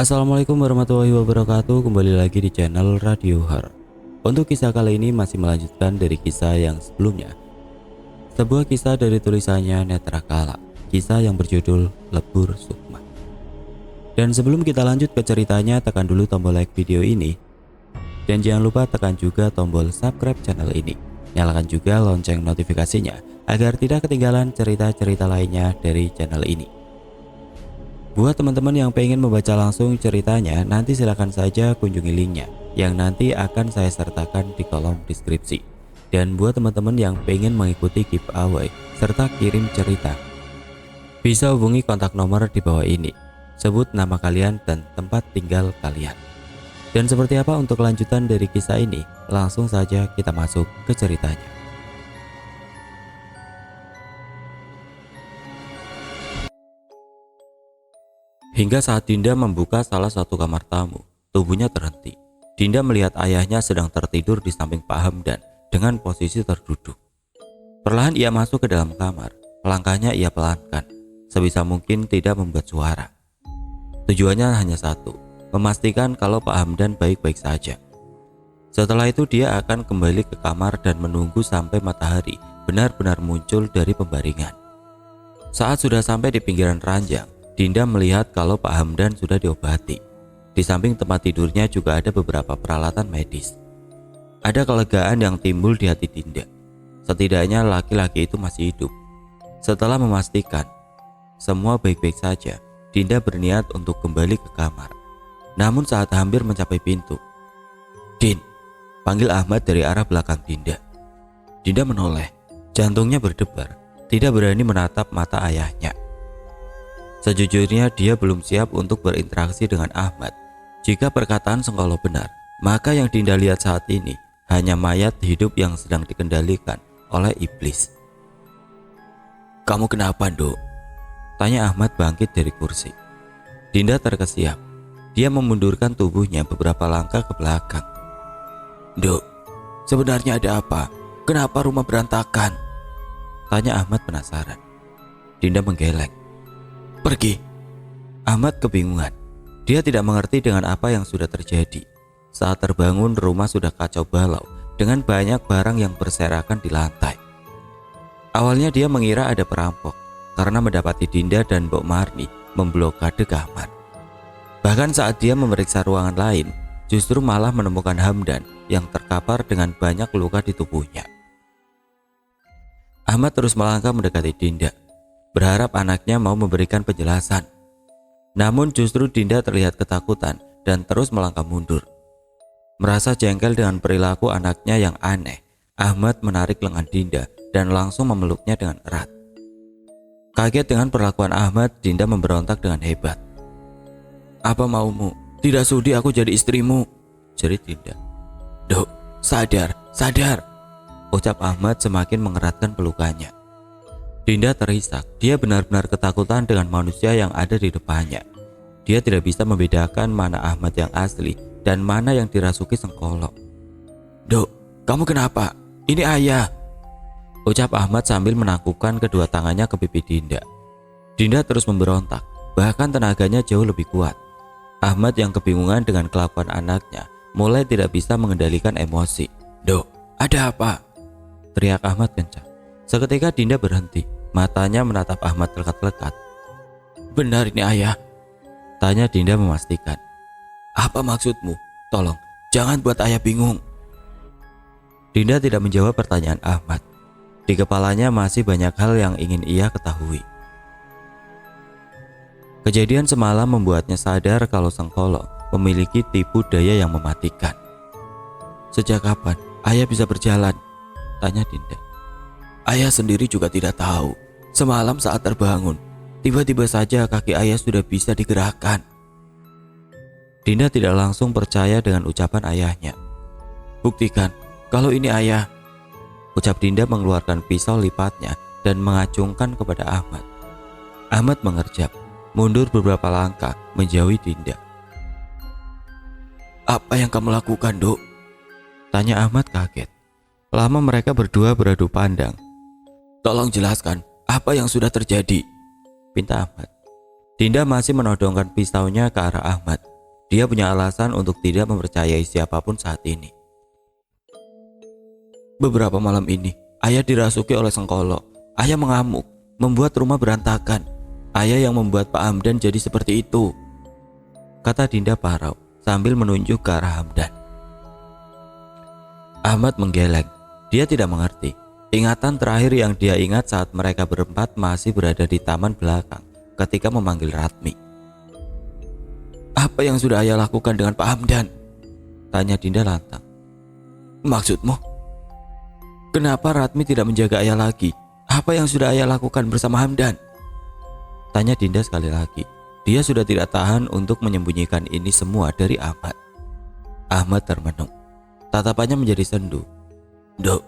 Assalamualaikum warahmatullahi wabarakatuh. Kembali lagi di channel Radio Horor. Untuk kisah kali ini masih melanjutkan dari kisah yang sebelumnya. Sebuah kisah dari tulisannya Netra Kala, kisah yang berjudul Lebur Sukma. Dan sebelum kita lanjut ke ceritanya, tekan dulu tombol like video ini. Dan jangan lupa tekan juga tombol subscribe channel ini. Nyalakan juga lonceng notifikasinya agar tidak ketinggalan cerita-cerita lainnya dari channel ini. Buat teman-teman yang pengen membaca langsung ceritanya, nanti silahkan saja kunjungi linknya yang nanti akan saya sertakan di kolom deskripsi. Dan buat teman-teman yang pengen mengikuti giveaway serta kirim cerita, bisa hubungi kontak nomor di bawah ini. Sebut nama kalian dan tempat tinggal kalian. Dan seperti apa untuk kelanjutan dari kisah ini? Langsung saja kita masuk ke ceritanya. Hingga saat Dinda membuka salah satu kamar tamu, tubuhnya terhenti. Dinda melihat ayahnya sedang tertidur di samping Pak Hamdan dengan posisi terduduk. Perlahan ia masuk ke dalam kamar. Langkahnya ia pelankan, sebisa mungkin tidak membuat suara. Tujuannya hanya satu, memastikan kalau Pak Hamdan baik-baik saja. Setelah itu dia akan kembali ke kamar dan menunggu sampai matahari benar-benar muncul dari pembaringan. Saat sudah sampai di pinggiran ranjang, Dinda melihat kalau Pak Hamdan sudah diobati. Di samping tempat tidurnya juga ada beberapa peralatan medis. Ada kelegaan yang timbul di hati Dinda. Setidaknya laki-laki itu masih hidup. Setelah memastikan semua baik-baik saja, Dinda berniat untuk kembali ke kamar. Namun saat hampir mencapai pintu, "Din," panggil Ahmad dari arah belakang Dinda. Dinda menoleh, jantungnya berdebar, tidak berani menatap mata ayahnya. Sejujurnya dia belum siap untuk berinteraksi dengan Ahmad. Jika perkataan Sengkolo benar, maka yang Dinda lihat saat ini hanya mayat hidup yang sedang dikendalikan oleh iblis. "Kamu kenapa, Dok?" tanya Ahmad bangkit dari kursi. Dinda terkesiap. Dia memundurkan tubuhnya beberapa langkah ke belakang. "Dok, sebenarnya ada apa? Kenapa rumah berantakan?" tanya Ahmad penasaran. Dinda menggeleng. "Pergi." Ahmad kebingungan. Dia tidak mengerti dengan apa yang sudah terjadi. Saat terbangun, rumah sudah kacau balau dengan banyak barang yang berserakan di lantai. Awalnya dia mengira ada perampok karena mendapati Dinda dan Mbok Marni memblokade kamar. Bahkan saat dia memeriksa ruangan lain, justru malah menemukan Hamdan yang terkapar dengan banyak luka di tubuhnya. Ahmad terus melangkah mendekati Dinda, berharap anaknya mau memberikan penjelasan. Namun justru Dinda terlihat ketakutan dan terus melangkah mundur. Merasa jengkel dengan perilaku anaknya yang aneh, Ahmad menarik lengan Dinda dan langsung memeluknya dengan erat. Kaget dengan perlakuan Ahmad, Dinda memberontak dengan hebat. "Apa maumu? Tidak sudi aku jadi istrimu," jerit Dinda. "Dok, sadar, sadar," ucap Ahmad semakin mengeratkan pelukannya. Dinda terisak. Dia benar-benar ketakutan dengan manusia yang ada di depannya. Dia tidak bisa membedakan mana Ahmad yang asli dan mana yang dirasuki Sengkolo. "Dok, kamu kenapa? Ini ayah," ucap Ahmad sambil menangkupkan kedua tangannya ke pipi Dinda. Dinda terus memberontak, bahkan tenaganya jauh lebih kuat. Ahmad yang kebingungan dengan kelakuan anaknya mulai tidak bisa mengendalikan emosi. "Dok, ada apa?" teriak Ahmad kencang. Seketika Dinda berhenti, matanya menatap Ahmad lekat-lekat. "Benar ini ayah?" tanya Dinda memastikan. "Apa maksudmu? Tolong, jangan buat ayah bingung." Dinda tidak menjawab pertanyaan Ahmad. Di kepalanya masih banyak hal yang ingin ia ketahui. Kejadian semalam membuatnya sadar kalau Sengkolo memiliki tipu daya yang mematikan. "Sejak kapan ayah bisa berjalan?" tanya Dinda. "Ayah sendiri juga tidak tahu. Semalam saat terbangun, tiba-tiba saja kaki ayah sudah bisa digerakkan." Dinda tidak langsung percaya dengan ucapan ayahnya. "Buktikan kalau ini ayah," ucap Dinda mengeluarkan pisau lipatnya dan mengacungkan kepada Ahmad. Ahmad mengerjap, mundur beberapa langkah menjauhi Dinda. "Apa yang kamu lakukan, Dok?" tanya Ahmad kaget. Lama mereka berdua beradu pandang. "Tolong jelaskan apa yang sudah terjadi," pinta Ahmad. Dinda masih menodongkan pisaunya ke arah Ahmad. Dia punya alasan untuk tidak mempercayai siapapun saat ini. Beberapa malam ini, ayah dirasuki oleh Sengkolo. Ayah mengamuk, membuat rumah berantakan. Ayah yang membuat Pak Hamdan jadi seperti itu, kata Dinda parau sambil menunjuk ke arah Hamdan. Ahmad menggeleng. Dia tidak mengerti. Ingatan terakhir yang dia ingat saat mereka berempat masih berada di taman belakang ketika memanggil Ratmi. Apa yang sudah ayah lakukan dengan Pak Hamdan? Tanya Dinda lantang. Maksudmu? Kenapa Ratmi tidak menjaga ayah lagi? Apa yang sudah ayah lakukan bersama Hamdan? Tanya Dinda sekali lagi. Dia sudah tidak tahan untuk menyembunyikan ini semua dari Ahmad. Ahmad termenung. Tatapannya menjadi sendu. Dok,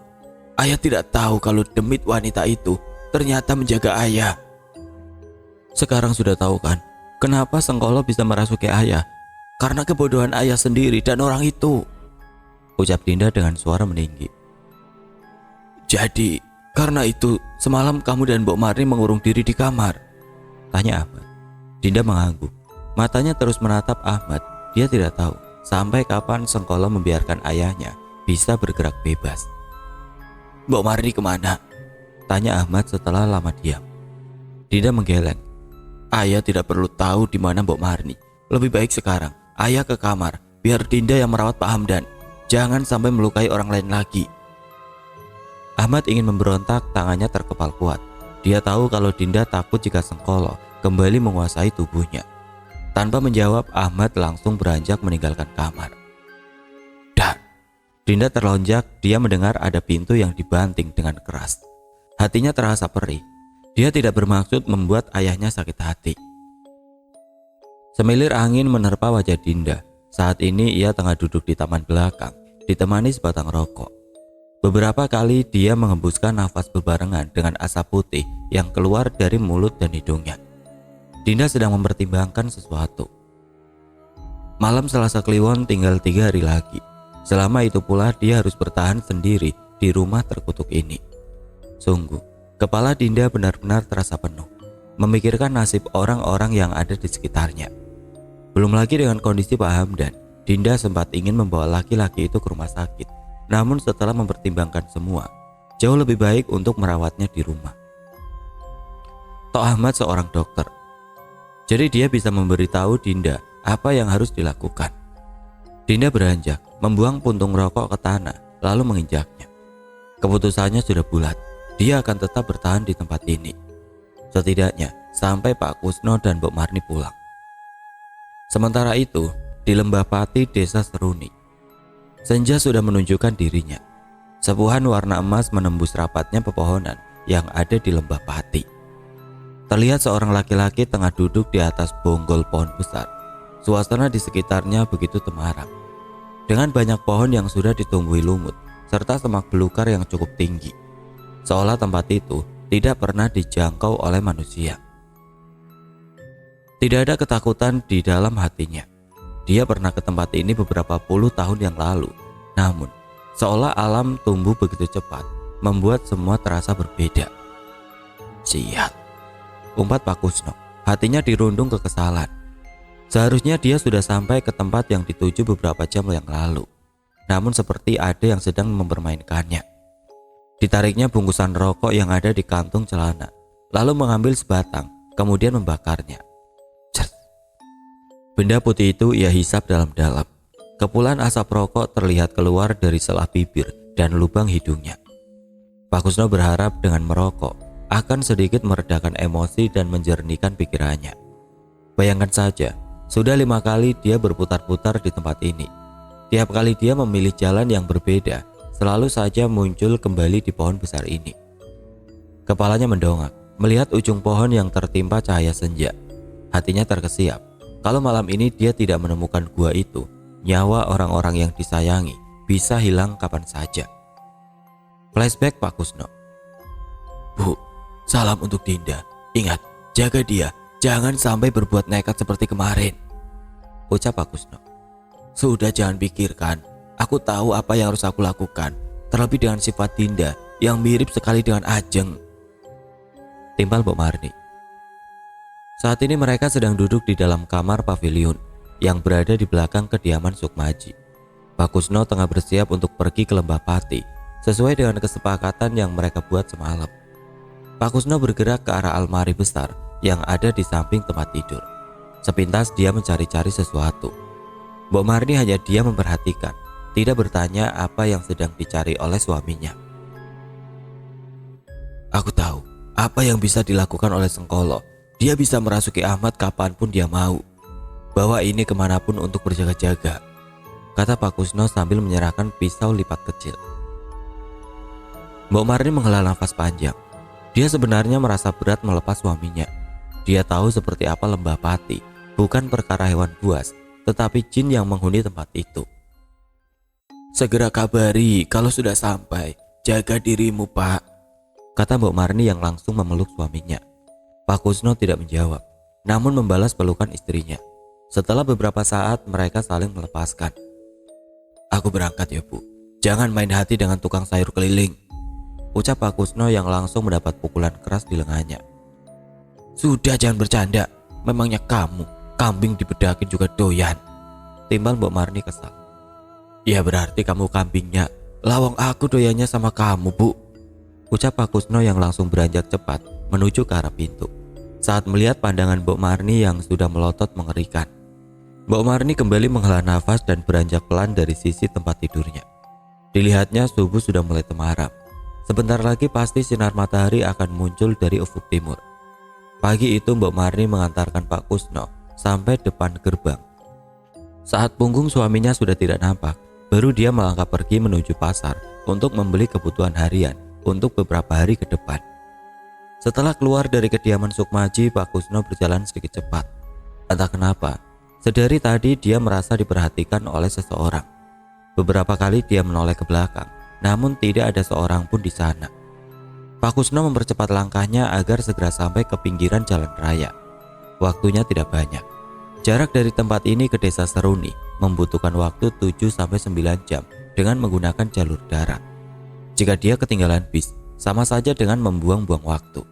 ayah tidak tahu kalau demit wanita itu ternyata menjaga ayah. Sekarang sudah tahu kan, kenapa Sengkolo bisa merasuki ayah? Karena kebodohan ayah sendiri dan orang itu, ucap Dinda dengan suara meninggi. Jadi, karena itu semalam kamu dan Mbok Marni mengurung diri di kamar? Tanya Ahmad. Dinda mengangguk. Matanya terus menatap Ahmad. Dia tidak tahu sampai kapan Sengkolo membiarkan ayahnya bisa bergerak bebas. Mbok Marni kemana? Tanya Ahmad setelah lama diam. Dinda menggeleng. Ayah tidak perlu tahu di mana Mbok Marni. Lebih baik sekarang ayah ke kamar, biar Dinda yang merawat Pak Hamdan. Jangan sampai melukai orang lain lagi. Ahmad ingin memberontak, tangannya terkepal kuat. Dia tahu kalau Dinda takut jika Sengkolo kembali menguasai tubuhnya. Tanpa menjawab, Ahmad langsung beranjak meninggalkan kamar. Dan Dinda terlonjak. Dia mendengar ada pintu yang dibanting dengan keras. Hatinya terasa perih. Dia tidak bermaksud membuat ayahnya sakit hati. Semilir angin menerpa wajah Dinda. Saat ini ia tengah duduk di taman belakang, ditemani sebatang rokok. Beberapa kali dia mengembuskan nafas bebarengan dengan asap putih yang keluar dari mulut dan hidungnya. Dinda sedang mempertimbangkan sesuatu. Malam Selasa Kliwon tinggal 3 hari lagi. Selama itu pula dia harus bertahan sendiri di rumah terkutuk ini. Sungguh, kepala Dinda benar-benar terasa penuh, memikirkan nasib orang-orang yang ada di sekitarnya. Belum lagi dengan kondisi Pak Hamdan, Dinda sempat ingin membawa laki-laki itu ke rumah sakit. Namun setelah mempertimbangkan semua, jauh lebih baik untuk merawatnya di rumah. Tok Ahmad seorang dokter, jadi dia bisa memberitahu Dinda apa yang harus dilakukan. Dinda beranjak, membuang puntung rokok ke tanah, lalu menginjaknya. Keputusannya sudah bulat, dia akan tetap bertahan di tempat ini. Setidaknya sampai Pak Kusno dan Mbok Marni pulang. Sementara itu, di Lembah Pati, desa Seruni, senja sudah menunjukkan dirinya. Sepuhan warna emas menembus rapatnya pepohonan yang ada di Lembah Pati. Terlihat seorang laki-laki tengah duduk di atas bonggol pohon besar. Suasana di sekitarnya begitu temaram, dengan banyak pohon yang sudah ditumbuhi lumut, serta semak belukar yang cukup tinggi. Seolah tempat itu tidak pernah dijangkau oleh manusia. Tidak ada ketakutan di dalam hatinya. Dia pernah ke tempat ini beberapa puluh tahun yang lalu. Namun, seolah alam tumbuh begitu cepat, membuat semua terasa berbeda. Sial, umpat Pak Kusno. Hatinya dirundung kekesalan. Seharusnya dia sudah sampai ke tempat yang dituju beberapa jam yang lalu. Namun seperti ada yang sedang mempermainkannya. Ditariknya bungkusan rokok yang ada di kantung celana, lalu mengambil sebatang, kemudian membakarnya. Cert. Benda putih itu ia hisap dalam-dalam. Kepulan asap rokok terlihat keluar dari celah bibir dan lubang hidungnya. Pak Kusno berharap dengan merokok akan sedikit meredakan emosi dan menjernihkan pikirannya. Bayangkan saja, sudah 5 kali dia berputar-putar di tempat ini. Tiap kali dia memilih jalan yang berbeda, selalu saja muncul kembali di pohon besar ini. Kepalanya mendongak, melihat ujung pohon yang tertimpa cahaya senja. Hatinya terkesiap, kalau malam ini dia tidak menemukan gua itu, nyawa orang-orang yang disayangi bisa hilang kapan saja. Flashback Pak Kusno. Bu, salam untuk Dinda. Ingat, jaga dia. Jangan sampai berbuat nekat seperti kemarin, ucap Pak Kusno. Sudah, jangan pikirkan. Aku tahu apa yang harus aku lakukan. Terlebih dengan sifat Dinda yang mirip sekali dengan Ajeng, timpal Mbok Marni. Saat ini mereka sedang duduk di dalam kamar pavilion yang berada di belakang kediaman Sukmaji. Pak Kusno tengah bersiap untuk pergi ke Lembah Pati sesuai dengan kesepakatan yang mereka buat semalam. Pak Kusno bergerak ke arah almari besar yang ada di samping tempat tidur. Sepintas dia mencari-cari sesuatu. Mbok Marni hanya diam memperhatikan, tidak bertanya apa yang sedang dicari oleh suaminya. Aku tahu apa yang bisa dilakukan oleh Sengkolo. Dia bisa merasuki Ahmad kapanpun dia mau. Bawa ini kemanapun untuk berjaga-jaga, kata Pak Kusno sambil menyerahkan pisau lipat kecil. Mbok Marni menghela nafas panjang. Dia sebenarnya merasa berat melepas suaminya. Dia tahu seperti apa Lembah Pati, bukan perkara hewan buas, tetapi jin yang menghuni tempat itu. Segera kabari kalau sudah sampai. Jaga dirimu, Pak, kata Mbok Marni yang langsung memeluk suaminya. Pak Kusno tidak menjawab, namun membalas pelukan istrinya. Setelah beberapa saat mereka saling melepaskan. Aku berangkat ya, Bu. Jangan main hati dengan tukang sayur keliling, ucap Pak Kusno yang langsung mendapat pukulan keras di lengannya. Sudah, jangan bercanda. Memangnya kamu kambing dibedakin juga doyan, timbal Mbok Marni kesal. Ya berarti kamu kambingnya. Lawang aku doyannya sama kamu, Bu, ucap Pak Kusno yang langsung beranjak cepat menuju ke arah pintu. Saat melihat pandangan Mbok Marni yang sudah melotot mengerikan, Mbok Marni kembali menghela nafas dan beranjak pelan dari sisi tempat tidurnya. Dilihatnya subuh sudah mulai temaram. Sebentar lagi pasti sinar matahari akan muncul dari ufuk timur. Pagi itu Mbok Marni mengantarkan Pak Kusno sampai depan gerbang. Saat punggung suaminya sudah tidak nampak, baru dia melangkah pergi menuju pasar untuk membeli kebutuhan harian untuk beberapa hari ke depan. Setelah keluar dari kediaman Sukmaji, Pak Kusno berjalan sedikit cepat. Entah kenapa, sedari tadi dia merasa diperhatikan oleh seseorang. Beberapa kali dia menoleh ke belakang, namun tidak ada seorang pun di sana. Pak Kusno mempercepat langkahnya agar segera sampai ke pinggiran jalan raya. Waktunya tidak banyak. Jarak dari tempat ini ke desa Seruni membutuhkan waktu 7-9 jam dengan menggunakan jalur darat. Jika dia ketinggalan bis, sama saja dengan membuang-buang waktu.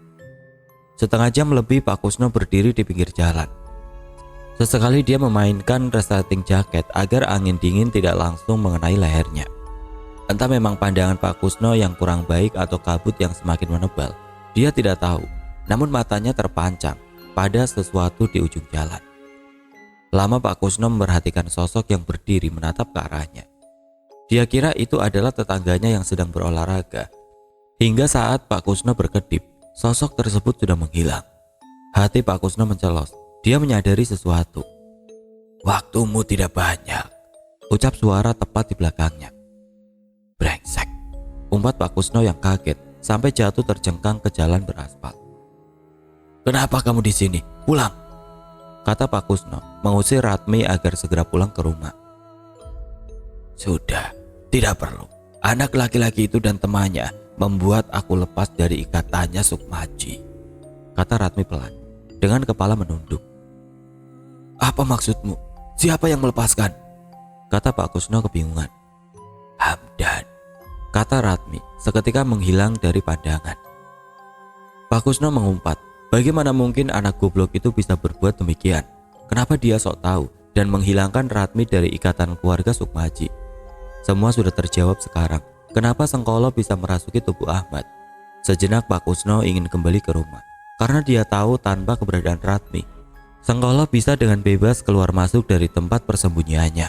Setengah jam lebih Pak Kusno berdiri di pinggir jalan. Sesekali dia memainkan resleting jaket agar angin dingin tidak langsung mengenai lehernya. Entah memang pandangan Pak Kusno yang kurang baik atau kabut yang semakin menebal, dia tidak tahu. Namun matanya terpancang pada sesuatu di ujung jalan. Lama Pak Kusno memperhatikan sosok yang berdiri menatap ke arahnya. Dia kira itu adalah tetangganya yang sedang berolahraga. Hingga saat Pak Kusno berkedip, sosok tersebut sudah menghilang. Hati Pak Kusno mencelos. Dia menyadari sesuatu. Waktumu tidak banyak, ucap suara tepat di belakangnya. Brengsek, umpat Pak Kusno yang kaget sampai jatuh terjengkang ke jalan beraspal. Kenapa kamu di sini? Pulang, kata Pak Kusno mengusir Ratmi agar segera pulang ke rumah. Sudah, tidak perlu. Anak laki-laki itu dan temannya membuat aku lepas dari ikatannya Sukmaji, kata Ratmi pelan dengan kepala menunduk. Apa maksudmu? Siapa yang melepaskan? Kata Pak Kusno kebingungan. Hamdan, kata Ratmi seketika menghilang dari pandangan. Pak Kusno mengumpat, bagaimana mungkin anak goblok itu bisa berbuat demikian? Kenapa dia sok tahu dan menghilangkan Ratmi dari ikatan keluarga Sukmaji? Semua sudah terjawab sekarang. Kenapa Sengkolo bisa merasuki tubuh Ahmad? Sejenak Pak Kusno ingin kembali ke rumah karena dia tahu tanpa keberadaan Ratmi, Sengkolo bisa dengan bebas keluar masuk dari tempat persembunyiannya.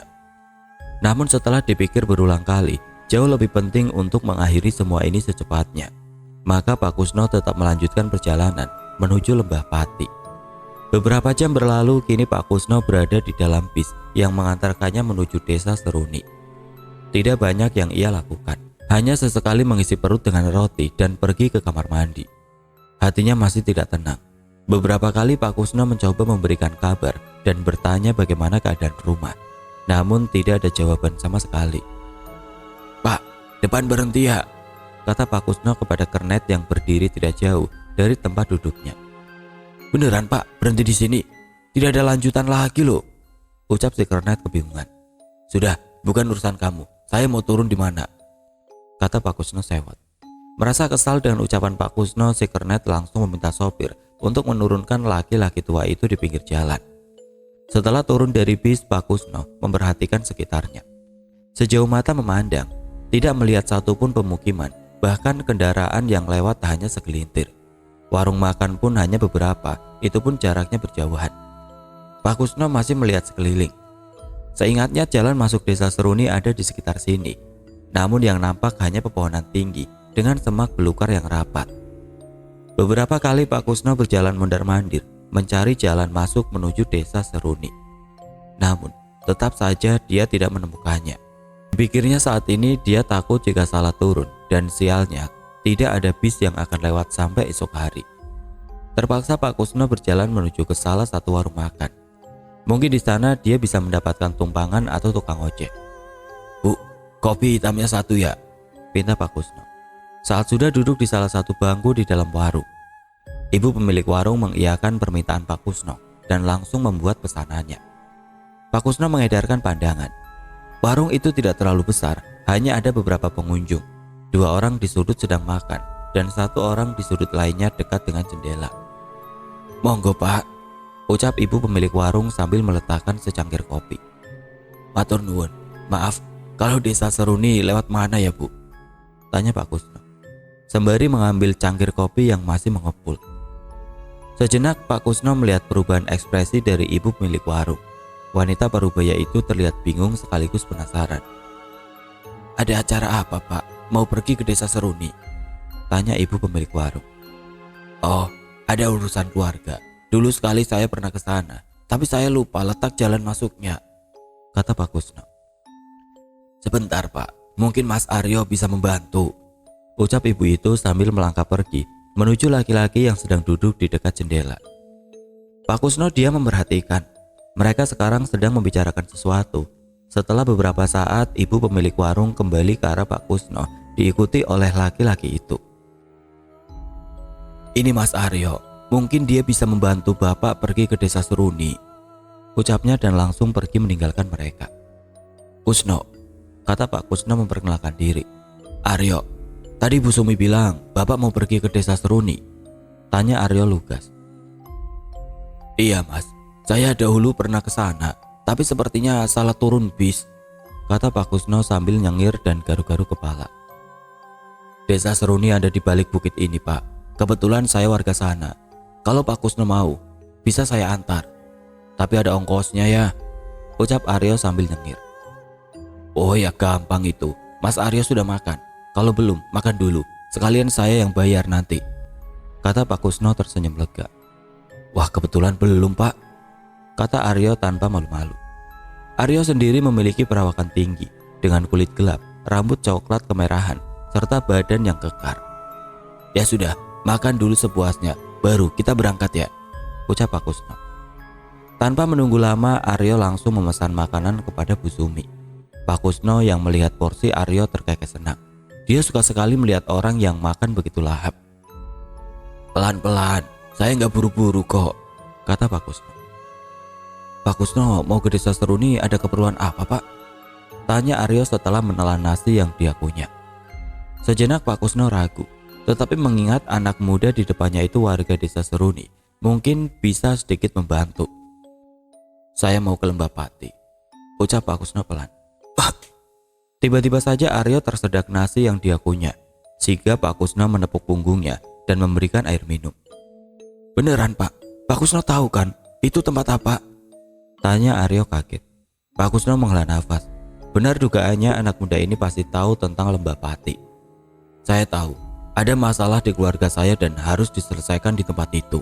Namun setelah dipikir berulang kali, jauh lebih penting untuk mengakhiri semua ini secepatnya. Maka Pak Kusno tetap melanjutkan perjalanan menuju Lembah Pati. Beberapa jam berlalu, kini Pak Kusno berada di dalam bis yang mengantarkannya menuju desa Seruni. Tidak banyak yang ia lakukan, hanya sesekali mengisi perut dengan roti dan pergi ke kamar mandi. Hatinya masih tidak tenang. Beberapa kali Pak Kusno mencoba memberikan kabar dan bertanya bagaimana keadaan rumah, namun tidak ada jawaban sama sekali. Pak, depan berhenti ya, kata Pak Kusno kepada kernet yang berdiri tidak jauh dari tempat duduknya. Beneran Pak, berhenti di sini. Tidak ada lanjutan lagi loh, ucap si kernet kebingungan. Sudah, bukan urusan kamu. Saya mau turun di mana? Kata Pak Kusno sewot. Merasa kesal dengan ucapan Pak Kusno, si kernet langsung meminta sopir untuk menurunkan laki-laki tua itu di pinggir jalan. Setelah turun dari bis, Pak Kusno memperhatikan sekitarnya. Sejauh mata memandang, tidak melihat satupun pemukiman, bahkan kendaraan yang lewat hanya segelintir. Warung makan pun hanya beberapa, itu pun jaraknya berjauhan. Pak Kusno masih melihat sekeliling. Seingatnya jalan masuk desa Seruni ada di sekitar sini. Namun yang nampak hanya pepohonan tinggi dengan semak belukar yang rapat. Beberapa kali Pak Kusno berjalan mondar-mandir mencari jalan masuk menuju desa Seruni. Namun tetap saja dia tidak menemukannya. Pikirnya saat ini dia takut jika salah turun dan sialnya tidak ada bis yang akan lewat sampai esok hari. Terpaksa Pak Kusno berjalan menuju ke salah satu warung makan. Mungkin di sana dia bisa mendapatkan tumpangan atau tukang ojek. "Bu, kopi hitamnya 1 ya," pinta Pak Kusno. Saat sudah duduk di salah satu bangku di dalam warung, ibu pemilik warung mengiyakan permintaan Pak Kusno dan langsung membuat pesanannya. Pak Kusno mengedarkan pandangan. Warung itu tidak terlalu besar, hanya ada beberapa pengunjung. 2 orang di sudut sedang makan dan 1 orang di sudut lainnya dekat dengan jendela. "Monggo Pak," ucap ibu pemilik warung sambil meletakkan secangkir kopi. "Matur nuwun, maaf, kalau desa Seruni lewat mana ya Bu?" tanya Pak Kusno, sembari mengambil cangkir kopi yang masih mengepul. Sejenak Pak Kusno melihat perubahan ekspresi dari ibu pemilik warung. Wanita parubaya itu terlihat bingung sekaligus penasaran. "Ada acara apa Pak? Mau pergi ke desa Seruni?" tanya ibu pemilik warung. "Oh, ada urusan keluarga. Dulu sekali saya pernah ke sana, tapi saya lupa letak jalan masuknya," kata Pak Kusno. "Sebentar Pak, mungkin Mas Aryo bisa membantu," ucap ibu itu sambil melangkah pergi menuju laki-laki yang sedang duduk di dekat jendela. Pak Kusno diam memperhatikan. Mereka sekarang sedang membicarakan sesuatu. Setelah beberapa saat, ibu pemilik warung kembali ke arah Pak Kusno diikuti oleh laki-laki itu. "Ini Mas Aryo, mungkin dia bisa membantu Bapak pergi ke desa Seruni," ucapnya dan langsung pergi meninggalkan mereka. "Kusno," kata Pak Kusno memperkenalkan diri. "Aryo, tadi Bu Sumi bilang Bapak mau pergi ke desa Seruni," tanya Aryo lugas. "Iya Mas, saya dahulu pernah ke sana, tapi sepertinya salah turun bis," kata Pak Kusno sambil nyengir dan garu-garu kepala. "Desa Seruni ada di balik bukit ini Pak. Kebetulan saya warga sana. Kalau Pak Kusno mau, bisa saya antar. Tapi ada ongkosnya ya," ucap Aryo sambil nyengir. "Oh ya gampang itu. Mas Aryo sudah makan. Kalau belum, makan dulu. Sekalian saya yang bayar nanti," kata Pak Kusno tersenyum lega. "Wah kebetulan belum Pak," kata Aryo tanpa malu-malu. Aryo sendiri memiliki perawakan tinggi dengan kulit gelap, rambut coklat kemerahan, serta badan yang kekar. "Ya sudah, makan dulu sepuasnya, baru kita berangkat ya," ucap Pak Kusno. Tanpa menunggu lama, Aryo langsung memesan makanan kepada Bu Sumi. Pak Kusno yang melihat porsi Aryo terkekeh senang. Dia suka sekali melihat orang yang makan begitu lahap. "Pelan-pelan, saya nggak buru-buru kok," kata Pak Kusno. "Pak Kusno mau ke desa Seruni ada keperluan apa Pak?" tanya Aryo setelah menelan nasi yang dia kunyah. Sejenak Pak Kusno ragu, tetapi mengingat anak muda di depannya itu warga desa Seruni, mungkin bisa sedikit membantu. "Saya mau ke Lembah Pati," ucap Pak Kusno pelan. Tiba-tiba saja Aryo tersedak nasi yang dia kunyah, sehingga Pak Kusno menepuk punggungnya dan memberikan air minum. "Beneran Pak? Pak Kusno tahu kan itu tempat apa?" tanya Aryo kaget. Pak Kusno menghela nafas. Benar dugaannya, anak muda ini pasti tahu tentang Lembah Pati. "Saya tahu, ada masalah di keluarga saya dan harus diselesaikan di tempat itu."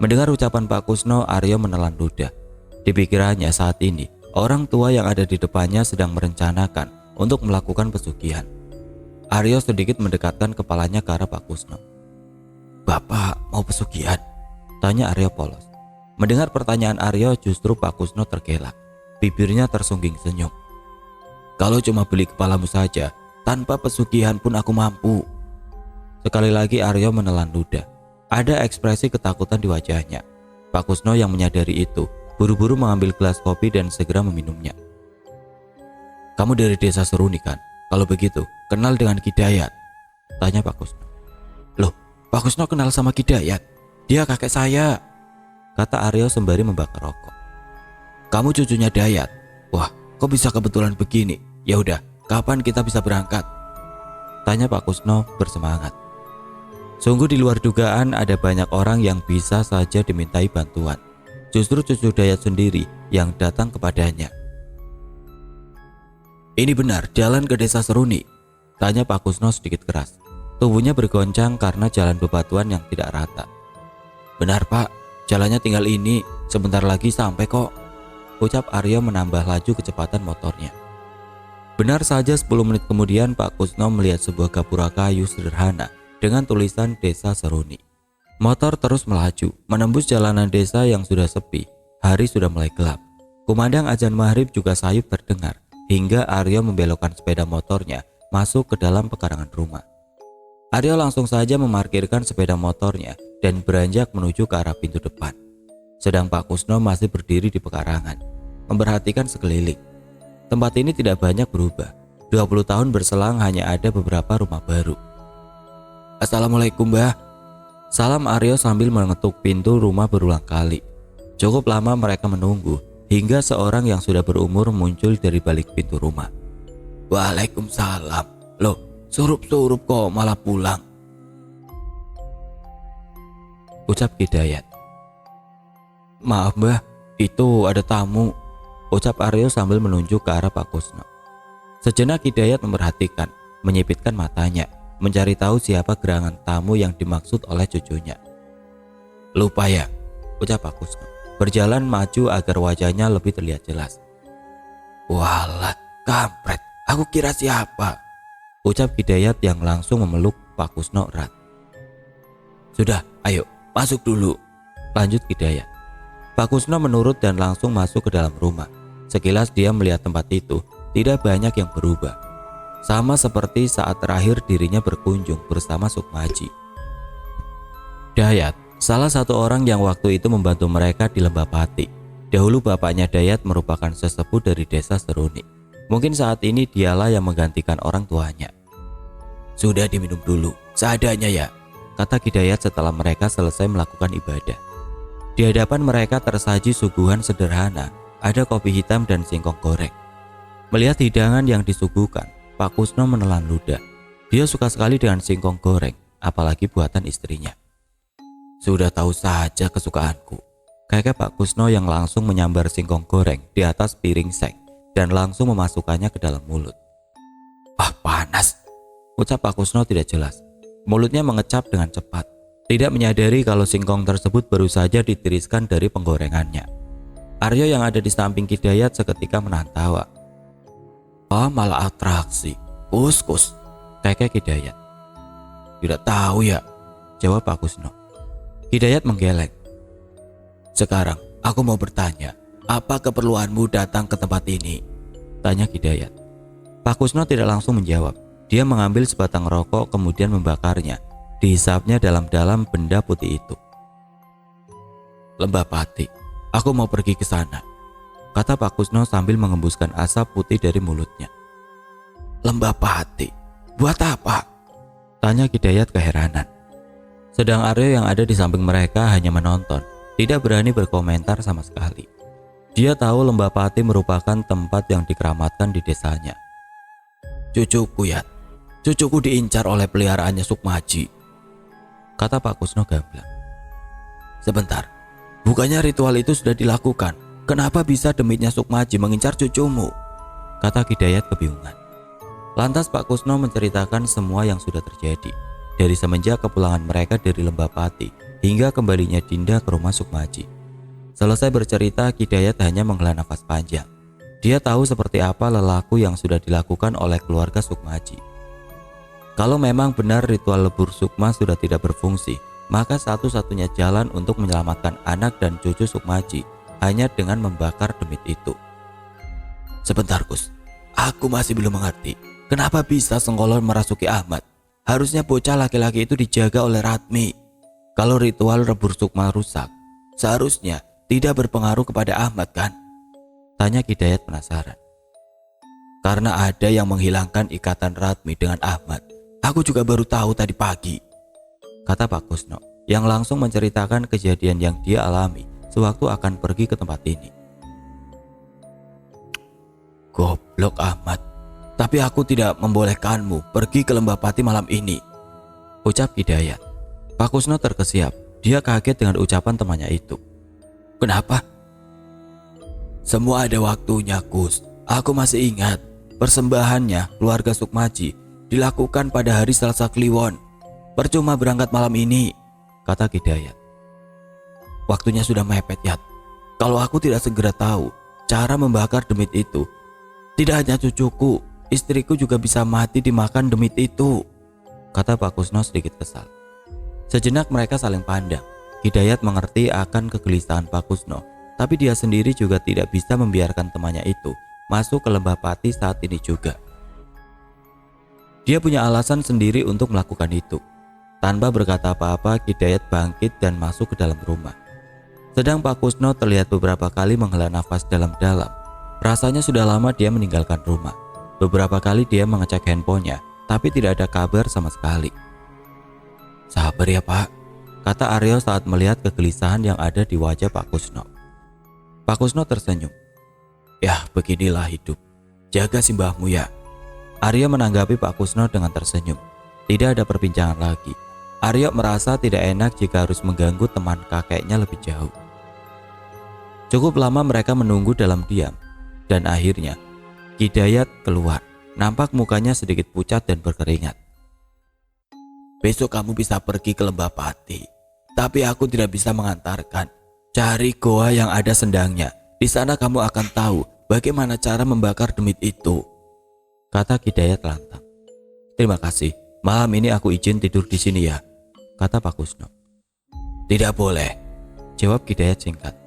Mendengar ucapan Pak Kusno, Aryo menelan ludah. Di pikirannya saat ini, orang tua yang ada di depannya sedang merencanakan untuk melakukan pesugihan. Aryo sedikit mendekatkan kepalanya ke arah Pak Kusno. "Bapak mau pesugihan?" tanya Aryo polos. Mendengar pertanyaan Aryo, justru Pak Kusno tergelak. Bibirnya tersungging senyum. "Kalau cuma beli kepalamu saja, tanpa pesugihan pun aku mampu." Sekali lagi Aryo menelan ludah. Ada ekspresi ketakutan di wajahnya. Pak Kusno yang menyadari itu, buru-buru mengambil gelas kopi dan segera meminumnya. "Kamu dari desa Seruni kan? Kalau begitu, kenal dengan Ki Dayat?" tanya Pak Kusno. "Loh, Pak Kusno kenal sama Ki Dayat? Dia kakek saya," kata Aryo sembari membakar rokok. Kamu cucunya Dayat? Wah, kok bisa kebetulan begini? Ya udah, kapan kita bisa berangkat? Tanya Pak Kusno bersemangat. Sungguh di luar dugaan ada banyak orang yang bisa saja dimintai bantuan. Justru cucu Dayat sendiri yang datang kepadanya. Ini benar jalan ke desa Seruni? Tanya Pak Kusno sedikit keras. Tubuhnya bergoncang karena jalan bebatuan yang tidak rata. Benar Pak, jalannya tinggal ini, sebentar lagi sampai kok, ucap Aryo menambah laju kecepatan motornya. Benar saja 10 menit kemudian Pak Kusno melihat sebuah gapura kayu sederhana dengan tulisan Desa Seruni. Motor terus melaju, menembus jalanan desa yang sudah sepi. Hari sudah mulai gelap. Kumandang azan maghrib juga sayup terdengar, hingga Aryo membelokkan sepeda motornya masuk ke dalam pekarangan rumah. Aryo langsung saja memarkirkan sepeda motornya dan beranjak menuju ke arah pintu depan. Sedang Pak Kusno masih berdiri di pekarangan, memperhatikan sekeliling. Tempat ini tidak banyak berubah. 20 tahun berselang hanya ada beberapa rumah baru. Assalamualaikum Mbah. Salam Aryo sambil mengetuk pintu rumah berulang kali. Cukup lama mereka menunggu hingga seorang yang sudah berumur muncul dari balik pintu rumah. Waalaikumsalam. Loh, surup-surup kok malah pulang? Ucap Hidayat. Maaf Mbah, itu ada tamu, ucap Aryo sambil menunjuk ke arah Pak Kusno. Sejenak Hidayat memperhatikan, menyipitkan matanya, mencari tahu siapa gerangan tamu yang dimaksud oleh cucunya. Lupa ya, ucap Pak Kusno, berjalan maju agar wajahnya lebih terlihat jelas. Walah, kampret, aku kira siapa? Ucap Hidayat yang langsung memeluk Pak Kusno erat. Sudah, ayo, masuk dulu, lanjut Hidayat. Pak Kusno menurut dan langsung masuk ke dalam rumah. Sekilas dia melihat tempat itu tidak banyak yang berubah. Sama seperti saat terakhir dirinya berkunjung bersama Sukmaji. Dayat, salah satu orang yang waktu itu membantu mereka di Lembah Pati. Dahulu bapaknya Dayat merupakan sesepuh dari desa Seruni. Mungkin saat ini dialah yang menggantikan orang tuanya. Sudah diminum dulu, seadanya ya, kata Hidayat setelah mereka selesai melakukan ibadah. Di hadapan mereka tersaji suguhan sederhana, ada kopi hitam dan singkong goreng. Melihat hidangan yang disuguhkan, Pak Kusno menelan ludah. Dia suka sekali dengan singkong goreng, apalagi buatan istrinya. Sudah tahu saja kesukaanku, kakek Pak Kusno yang langsung menyambar singkong goreng di atas piring seng dan langsung memasukkannya ke dalam mulut. Ah, panas, ucap Pak Kusno tidak jelas. Mulutnya mengecap dengan cepat, tidak menyadari kalau singkong tersebut baru saja ditiriskan dari penggorengannya. Aryo yang ada di samping Hidayat seketika menahan tawa. Oh, malah atraksi, kus, kakek Hidayat. Tidak tahu ya, jawab Pak Kusno. Hidayat menggeleng. Sekarang aku mau bertanya, apa keperluanmu datang ke tempat ini? Tanya Hidayat. Pak Kusno tidak langsung menjawab. Dia mengambil sebatang rokok kemudian membakarnya. Dihisapnya dalam-dalam benda putih itu. Lembah Pati, aku mau pergi ke sana, kata Pak Kusno sambil mengembuskan asap putih dari mulutnya. Lembah Pati, buat apa? Tanya Hidayat keheranan. Sedang Aryo yang ada di samping mereka hanya menonton, tidak berani berkomentar sama sekali. Dia tahu Lembah Pati merupakan tempat yang dikeramatkan di desanya. Cucuku ya, cucuku diincar oleh peliharaannya Sukmaji, kata Pak Kusno gamblang. Sebentar, bukannya ritual itu sudah dilakukan? Kenapa bisa demitnya Sukmaji mengincar cucumu? Kata Hidayat kebingungan. Lantas Pak Kusno menceritakan semua yang sudah terjadi, dari semenjak kepulangan mereka dari Lembah Pati hingga kembalinya Dinda ke rumah Sukmaji. Selesai bercerita, Hidayat hanya menghela nafas panjang. Dia tahu seperti apa lelaku yang sudah dilakukan oleh keluarga Sukmaji. Kalau memang benar ritual lebur sukma sudah tidak berfungsi, maka satu-satunya jalan untuk menyelamatkan anak dan cucu Sukmaji hanya dengan membakar demit itu. Sebentar Gus, aku masih belum mengerti. Kenapa bisa Sengkolon merasuki Ahmad? Harusnya bocah laki-laki itu dijaga oleh Ratmi. Kalau ritual lebur sukma rusak, seharusnya tidak berpengaruh kepada Ahmad kan? Tanya Hidayat penasaran. Karena ada yang menghilangkan ikatan Ratmi dengan Ahmad. Aku juga baru tahu tadi pagi, kata Pak Kusno yang langsung menceritakan kejadian yang dia alami sewaktu akan pergi ke tempat ini. Goblok amat. Tapi aku tidak membolehkanmu pergi ke Lembah Pati malam ini, ucap Hidayat. Pak Kusno terkesiap. Dia kaget dengan ucapan temannya itu. Kenapa? Semua ada waktunya, Kus. Aku masih ingat persembahannya keluarga Sukmaji dilakukan pada hari Selasa Kliwon. Percuma berangkat malam ini, kata Hidayat. Waktunya sudah mepet, Yat. Kalau aku tidak segera tahu cara membakar demit itu, tidak hanya cucuku, istriku juga bisa mati dimakan demit itu, kata Pak Kusno sedikit kesal. Sejenak mereka saling pandang. Hidayat mengerti akan kegelisahan Pak Kusno, tapi dia sendiri juga tidak bisa membiarkan temannya itu masuk ke Lembah Pati saat ini juga. Dia punya alasan sendiri untuk melakukan itu. Tanpa berkata apa-apa, Hidayat bangkit dan masuk ke dalam rumah. Sedang Pak Kusno terlihat beberapa kali menghela nafas dalam-dalam. Rasanya sudah lama dia meninggalkan rumah. Beberapa kali dia mengecek handphonenya, tapi tidak ada kabar sama sekali. Sabar ya, Pak, kata Aryo saat melihat kegelisahan yang ada di wajah Pak Kusno. Pak Kusno tersenyum. Ya, beginilah hidup. Jaga simbahmu ya. Aryo menanggapi Pak Kusno dengan tersenyum. Tidak ada perbincangan lagi. Aryo merasa tidak enak jika harus mengganggu teman kakeknya lebih jauh. Cukup lama mereka menunggu dalam diam. Dan akhirnya Hidayat keluar. Nampak mukanya sedikit pucat dan berkeringat. Besok kamu bisa pergi ke Lembah Pati, tapi aku tidak bisa mengantarkan. Cari goa yang ada sendangnya. Di sana kamu akan tahu bagaimana cara membakar demit itu, kata Hidayat lantang. Terima kasih. Malam ini aku izin tidur di sini ya, kata Pak Kusno. Tidak boleh, jawab Hidayat singkat.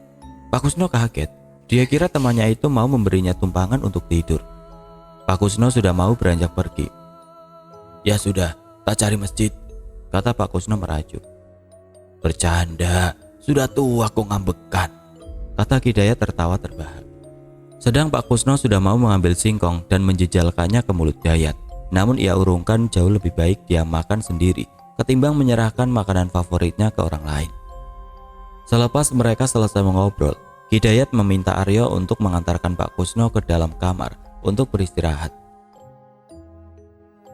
Pak Kusno kaget. Dia kira temannya itu mau memberinya tumpangan untuk tidur. Pak Kusno sudah mau beranjak pergi. Ya sudah, tak cari masjid, kata Pak Kusno merajuk. Bercanda, sudah tua kok ngambekan, kata Hidayat tertawa terbahak. Sedang Pak Kusno sudah mau mengambil singkong dan menjejalkannya ke mulut Dayat. Namun ia urungkan jauh lebih baik dia makan sendiri ketimbang menyerahkan makanan favoritnya ke orang lain. Selepas mereka selesai mengobrol, Hidayat meminta Aryo untuk mengantarkan Pak Kusno ke dalam kamar untuk beristirahat.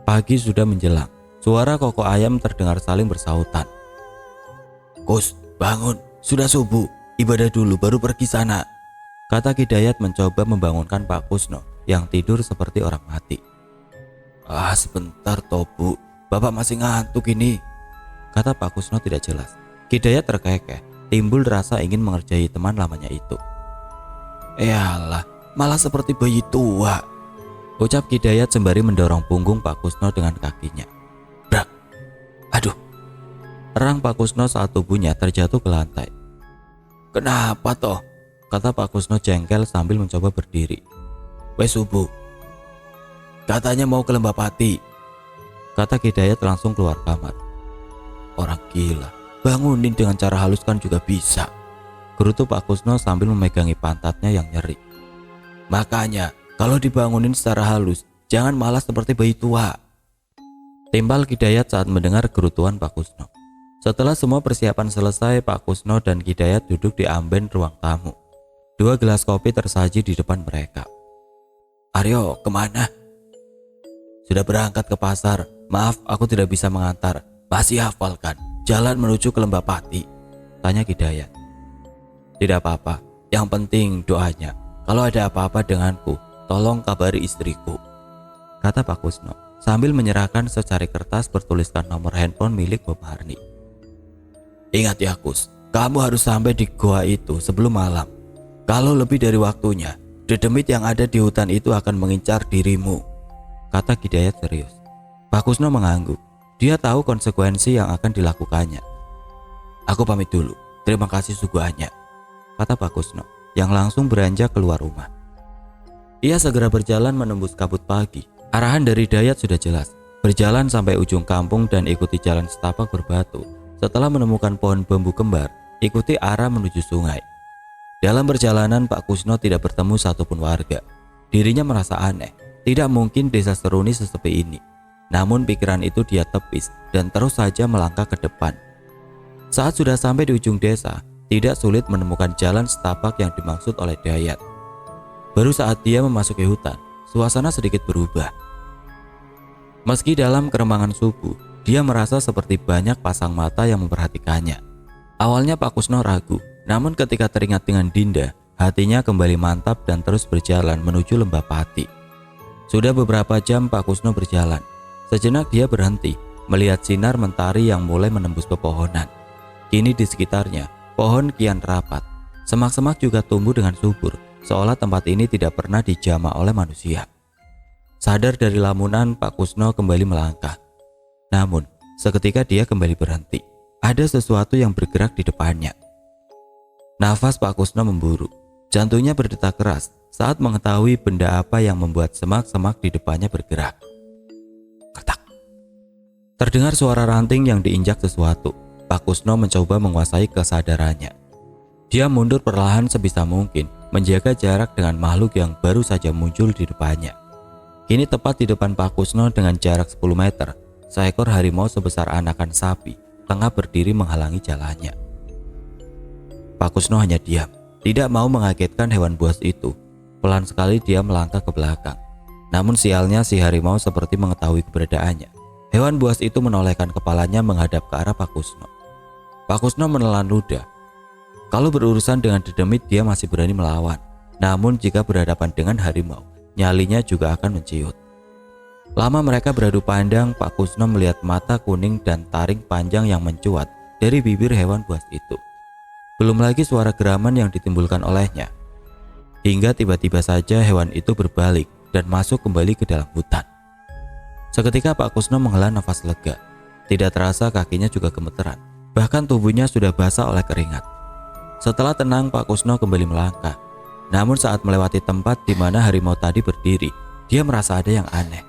Pagi sudah menjelang. Suara kokok ayam terdengar saling bersahutan. Kus, bangun, sudah subuh, ibadah dulu baru pergi sana, kata Hidayat mencoba membangunkan Pak Kusno yang tidur seperti orang mati. Sebentar toh Bu, Bapak masih ngantuk ini, kata Pak Kusno tidak jelas. Hidayat terkekeh, timbul rasa ingin mengerjai teman lamanya itu. Eyalah, malah seperti bayi tua, ucap Hidayat sembari mendorong punggung Pak Kusno dengan kakinya. Brak, aduh, erang Pak Kusno saat tubuhnya terjatuh ke lantai. Kenapa toh? Kata Pak Kusno jengkel sambil mencoba berdiri. Wes subuh, katanya mau ke Lembah Pati, kata Hidayat langsung keluar kamar. Orang gila, bangunin dengan cara halus kan juga bisa, gerutu Pak Kusno sambil memegangi pantatnya yang nyeri. Makanya kalau dibangunin secara halus, jangan malah seperti bayi tua, timbal Hidayat saat mendengar gerutuan Pak Kusno. Setelah semua persiapan selesai, Pak Kusno dan Hidayat duduk di amben ruang tamu. 2 gelas kopi tersaji di depan mereka. Aryo, kemana? Sudah berangkat ke pasar. Maaf, aku tidak bisa mengantar. Masih hafal kan jalan menuju ke Lembah Pati? Tanya Hidayat. Tidak apa-apa, yang penting doanya. Kalau ada apa-apa denganku, tolong kabari istriku, kata Pak Kusno sambil menyerahkan secari kertas bertuliskan nomor handphone milik Bob Harni. Ingat ya Kus, kamu harus sampai di goa itu sebelum malam. Kalau lebih dari waktunya, dedemit yang ada di hutan itu akan mengincar dirimu, kata Hidayat serius. Pak Kusno mengangguk. Dia tahu konsekuensi yang akan dilakukannya. Aku pamit dulu, terima kasih suguhannya, kata Pak Kusno yang langsung beranjak keluar rumah. Ia segera berjalan menembus kabut pagi. Arahan dari Hidayat sudah jelas, berjalan sampai ujung kampung dan ikuti jalan setapak berbatu. Setelah menemukan pohon bambu kembar, ikuti arah menuju sungai. Dalam perjalanan Pak Kusno tidak bertemu satupun warga. Dirinya merasa aneh, tidak mungkin desa Seruni sesepi ini. Namun pikiran itu dia tepis dan terus saja melangkah ke depan. Saat sudah sampai di ujung desa, tidak sulit menemukan jalan setapak yang dimaksud oleh Dayat. Baru saat dia memasuki hutan, suasana sedikit berubah. Meski dalam keremangan subuh, dia merasa seperti banyak pasang mata yang memperhatikannya. Awalnya Pak Kusno ragu, namun ketika teringat dengan Dinda, hatinya kembali mantap dan terus berjalan menuju Lembah Pati. Sudah beberapa jam Pak Kusno berjalan. Sejenak dia berhenti, melihat sinar mentari yang mulai menembus pepohonan. Kini di sekitarnya, pohon kian rapat. Semak-semak juga tumbuh dengan subur, seolah tempat ini tidak pernah dijamah oleh manusia. Sadar dari lamunan, Pak Kusno kembali melangkah. Namun, seketika dia kembali berhenti. Ada sesuatu yang bergerak di depannya. Nafas Pak Kusno memburu. Jantungnya berdetak keras saat mengetahui benda apa yang membuat semak-semak di depannya bergerak. Ketak. Terdengar suara ranting yang diinjak sesuatu. Pak Kusno mencoba menguasai kesadarannya. Dia mundur perlahan sebisa mungkin, menjaga jarak dengan makhluk yang baru saja muncul di depannya. Kini tepat di depan Pak Kusno dengan jarak 10 meter, seekor harimau sebesar anakan sapi tengah berdiri menghalangi jalannya. Pak Kusno hanya diam, tidak mau mengagetkan hewan buas itu. Pelan sekali dia melangkah ke belakang. Namun sialnya si harimau seperti mengetahui keberadaannya. Hewan buas itu menolehkan kepalanya menghadap ke arah Pak Kusno. Pak Kusno menelan ludah. Kalau berurusan dengan dedemit dia masih berani melawan. Namun jika berhadapan dengan harimau, nyalinya juga akan menciut. Lama mereka beradu pandang, Pak Kusno melihat mata kuning dan taring panjang yang mencuat dari bibir hewan buas itu. Belum lagi suara geraman yang ditimbulkan olehnya. Hingga tiba-tiba saja hewan itu berbalik dan masuk kembali ke dalam hutan. Seketika Pak Kusno menghela nafas lega. Tidak terasa kakinya juga gemeteran. Bahkan tubuhnya sudah basah oleh keringat. Setelah tenang, Pak Kusno kembali melangkah. Namun saat melewati tempat di mana harimau tadi berdiri, dia merasa ada yang aneh.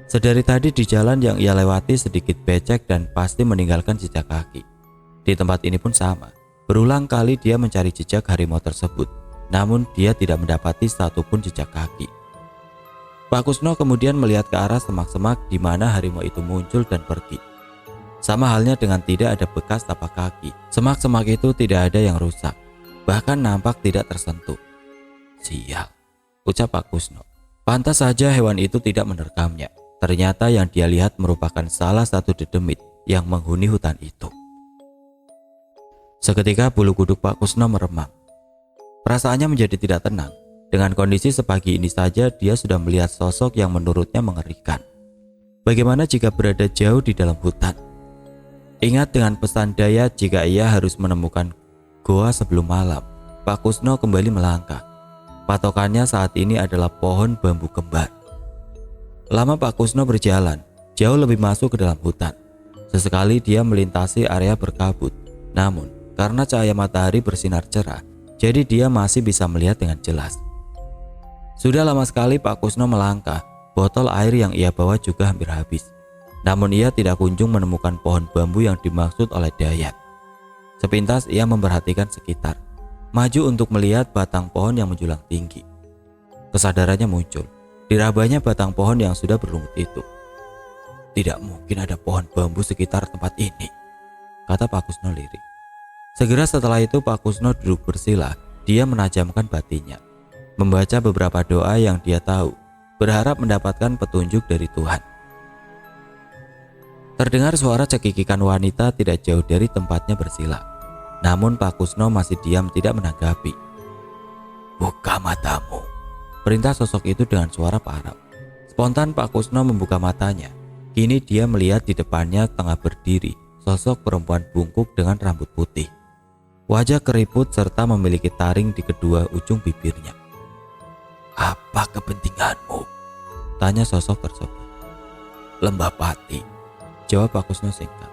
Sedari tadi di jalan yang ia lewati sedikit becek dan pasti meninggalkan jejak kaki. Di tempat ini pun sama. Berulang kali dia mencari jejak harimau tersebut, namun dia tidak mendapati satupun jejak kaki. Pak Kusno kemudian melihat ke arah semak-semak di mana harimau itu muncul dan pergi. Sama halnya dengan tidak ada bekas tapak kaki. Semak-semak itu tidak ada yang rusak, bahkan nampak tidak tersentuh. Sial, ucap Pak Kusno. Pantas saja hewan itu tidak menerkamnya. Ternyata yang dia lihat merupakan salah satu dedemit yang menghuni hutan itu. Seketika bulu kuduk Pak Kusno meremang. Perasaannya menjadi tidak tenang. Dengan kondisi sepagi ini saja dia sudah melihat sosok yang menurutnya mengerikan. Bagaimana jika berada jauh di dalam hutan? Ingat dengan pesan Dayat jika ia harus menemukan goa sebelum malam, Pak Kusno kembali melangkah. Patokannya saat ini adalah pohon bambu kembar. Lama Pak Kusno berjalan, jauh lebih masuk ke dalam hutan. Sesekali dia melintasi area berkabut. Namun, karena cahaya matahari bersinar cerah, jadi dia masih bisa melihat dengan jelas. Sudah lama sekali Pak Kusno melangkah, botol air yang ia bawa juga hampir habis. Namun ia tidak kunjung menemukan pohon bambu yang dimaksud oleh Dayat. Sepintas ia memperhatikan sekitar, maju untuk melihat batang pohon yang menjulang tinggi. Kesadarannya muncul, dirabanya batang pohon yang sudah berlumut itu. Tidak mungkin ada pohon bambu sekitar tempat ini, kata Pak Kusno lirih. Segera setelah itu Pak Kusno duduk bersila, dia menajamkan batinnya, membaca beberapa doa yang dia tahu, berharap mendapatkan petunjuk dari Tuhan. Terdengar suara cekikikan wanita tidak jauh dari tempatnya bersila. Namun Pak Kusno masih diam tidak menanggapi. Buka matamu, perintah sosok itu dengan suara parau. Spontan Pak Kusno membuka matanya. Kini dia melihat di depannya tengah berdiri sosok perempuan bungkuk dengan rambut putih. Wajah keriput serta memiliki taring di kedua ujung bibirnya. Apa kepentinganmu? Tanya sosok tersebut. Lembah Pati, jawab Pak Kusno singkat.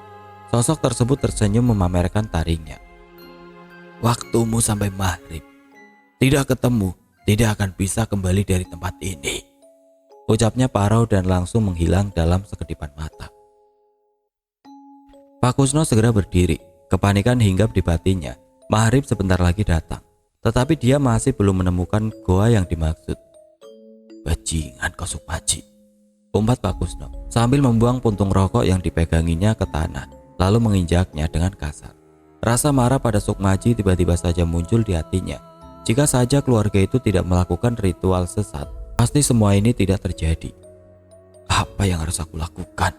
Sosok tersebut tersenyum memamerkan taringnya. Waktumu sampai maghrib. Tidak ketemu, tidak akan bisa kembali dari tempat ini, ucapnya parau dan langsung menghilang dalam sekedipan mata. Pak Kusno segera berdiri, kepanikan hinggap di batinnya. Maghrib sebentar lagi datang, tetapi dia masih belum menemukan goa yang dimaksud. Bajingan kau Sukmaji, umpat Pak Kusno sambil membuang puntung rokok yang dipeganginya ke tanah, lalu menginjaknya dengan kasar. Rasa marah pada Sukmaji tiba-tiba saja muncul di hatinya. Jika saja keluarga itu tidak melakukan ritual sesat, pasti semua ini tidak terjadi. Apa yang harus aku lakukan?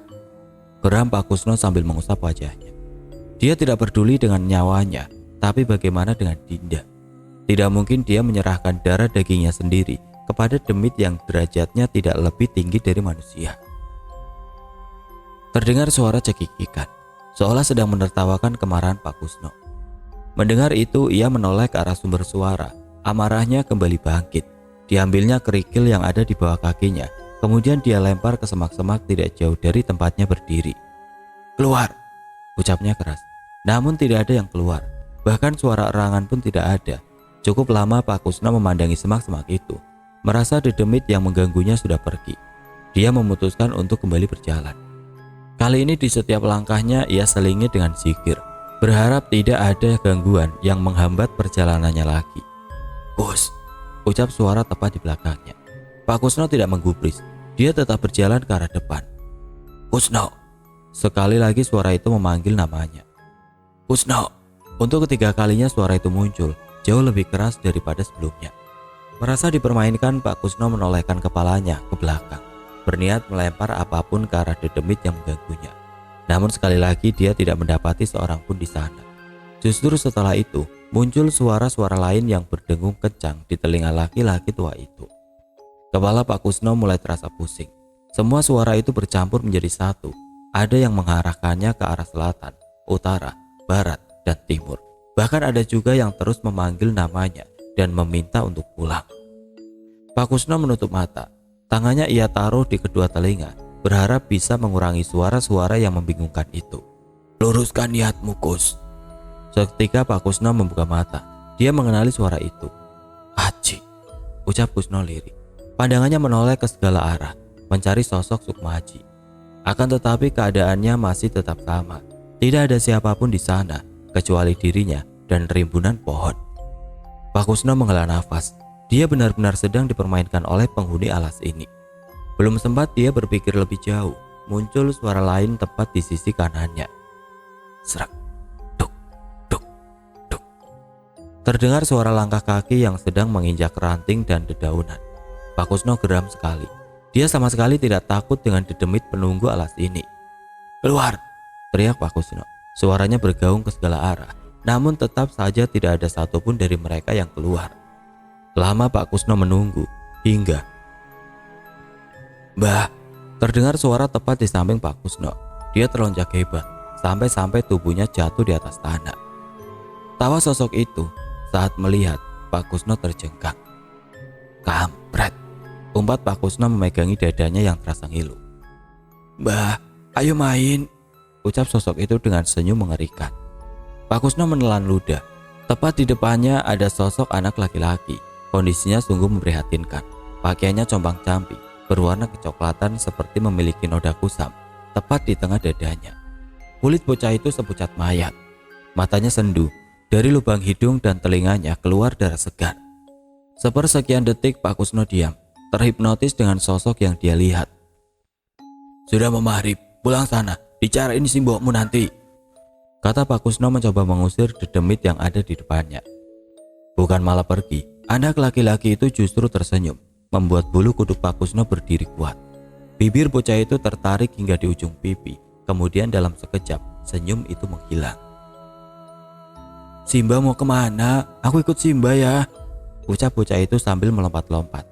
Geram Pak Kusno sambil mengusap wajahnya. Dia tidak peduli dengan nyawanya, tapi bagaimana dengan Dinda? Tidak mungkin dia menyerahkan darah dagingnya sendiri kepada demit yang derajatnya tidak lebih tinggi dari manusia. Terdengar suara cekikikan, seolah sedang menertawakan kemarahan Pak Kusno. Mendengar itu, ia menoleh ke arah sumber suara. Amarahnya kembali bangkit. Diambilnya kerikil yang ada di bawah kakinya, kemudian dia lempar ke semak-semak tidak jauh dari tempatnya berdiri. Keluar, ucapnya keras. Namun tidak ada yang keluar. Bahkan suara erangan pun tidak ada. Cukup lama Pak Kusno memandangi semak-semak itu. Merasa dedemit yang mengganggunya sudah pergi. Dia memutuskan untuk kembali berjalan. Kali ini di setiap langkahnya ia selingi dengan zikir, berharap tidak ada gangguan yang menghambat perjalanannya lagi. Kus, ucap suara tepat di belakangnya. Pak Kusno tidak menggubris. Dia tetap berjalan ke arah depan. Kusno. Sekali lagi suara itu memanggil namanya. Kusno. Untuk ketiga kalinya suara itu muncul, jauh lebih keras daripada sebelumnya. Merasa dipermainkan, Pak Kusno menolehkan kepalanya ke belakang, berniat melempar apapun ke arah dedemit yang mengganggunya. Namun sekali lagi dia tidak mendapati seorang pun di sana. Justru setelah itu, muncul suara-suara lain yang berdengung kencang di telinga laki-laki tua itu. Kepala Pak Kusno mulai terasa pusing. Semua suara itu bercampur menjadi satu. Ada yang mengarahkannya ke arah selatan, utara, barat, dan timur. Bahkan ada juga yang terus memanggil namanya dan meminta untuk pulang. Pak Kusno menutup mata. Tangannya ia taruh di kedua telinga, berharap bisa mengurangi suara-suara yang membingungkan itu. Luruskan niatmu, Kus. Seketika Pak Kusno membuka mata. Dia mengenali suara itu. Aji, ucap Kusno lirik. Pandangannya menoleh ke segala arah, mencari sosok Sukma Haji. Akan tetapi keadaannya masih tetap sama. Tidak ada siapapun di sana, kecuali dirinya dan rimbunan pohon. Pak Kusno menghela nafas. Dia benar-benar sedang dipermainkan oleh penghuni alas ini. Belum sempat dia berpikir lebih jauh, muncul suara lain tepat di sisi kanannya. Serak, duk, duk, duk. Terdengar suara langkah kaki yang sedang menginjak ranting dan dedaunan. Pak Kusno geram sekali. Dia sama sekali tidak takut dengan dedemit penunggu alas ini. Keluar, teriak Pak Kusno. Suaranya bergaung ke segala arah, namun tetap saja tidak ada satupun dari mereka yang keluar. Lama Pak Kusno menunggu, hingga Mbah, terdengar suara tepat di samping Pak Kusno. Dia terlonjak hebat, sampai-sampai tubuhnya jatuh di atas tanah. Tawa sosok itu saat melihat Pak Kusno terjengkang. Kampret, umpat Pak Kusno memegangi dadanya yang terasa ngilu. Mbah, ayo main, ucap sosok itu dengan senyum mengerikan. Pak Kusno menelan ludah. Tepat di depannya ada sosok anak laki-laki. Kondisinya sungguh memprihatinkan. Pakaiannya compang-camping, berwarna kecoklatan seperti memiliki noda kusam tepat di tengah dadanya. Kulit bocah itu sepucat mayat. Matanya sendu, dari lubang hidung dan telinganya keluar darah segar. Sepersekian detik Pak Kusno diam, terhipnotis dengan sosok yang dia lihat. Sudah mau maghrib, pulang sana, bicarain si mbokmu nanti, kata Pak Kusno mencoba mengusir dedemit yang ada di depannya. Bukan malah pergi, anak laki-laki itu justru tersenyum, membuat bulu kuduk Pak Kusno berdiri kuat. Bibir bocah itu tertarik hingga di ujung pipi, kemudian dalam sekejap senyum itu menghilang. Simba mau kemana? Aku ikut Simba ya, ucap bocah itu sambil melompat-lompat.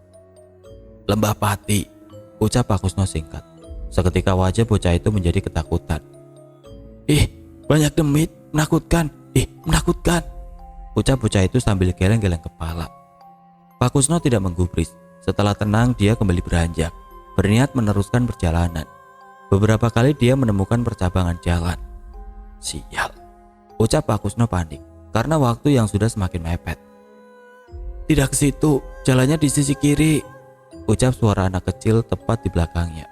Lembah Pati, ucap Pak Kusno singkat. Seketika wajah bocah itu menjadi ketakutan. Ih, banyak demit, menakutkan, menakutkan, ucap bocah itu sambil geleng-geleng kepala. Pak Kusno tidak menggubris. Setelah tenang dia kembali beranjak, berniat meneruskan perjalanan. Beberapa kali dia menemukan percabangan jalan. Sial, ucap Pak Kusno panik karena waktu yang sudah semakin mepet. Tidak ke situ, jalannya di sisi kiri, ucap suara anak kecil tepat di belakangnya.